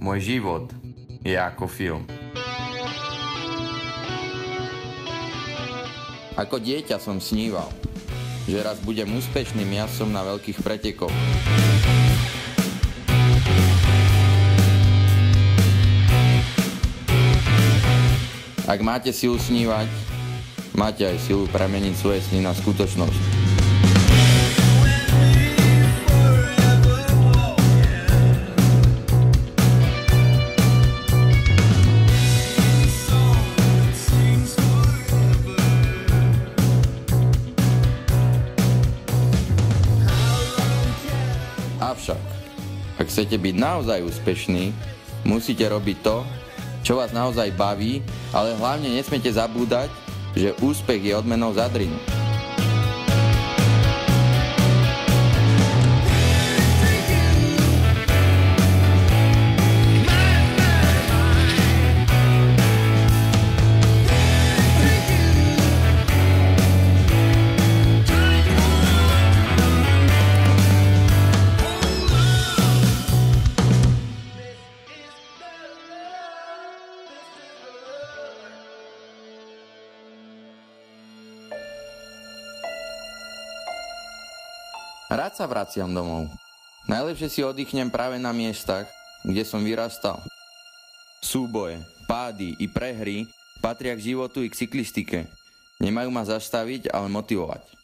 Môj život je ako film. Ako dieťa som sníval, že raz budem úspešným jazdcom na veľkých pretekoch. Ak máte silu snívať, máte aj silu premeniť svoje sny na skutočnosť. Avšak, ak chcete byť naozaj úspešní, musíte robiť to, čo vás naozaj baví, ale hlavne nesmiete zabúdať, že úspech je odmenou za drinu. Rád sa vraciam domov. Najlepšie si oddychnem práve na miestach, kde som vyrastal. Súboje, pády i prehry patria k životu i k cyklistike. Nemajú ma zastaviť, ale motivovať.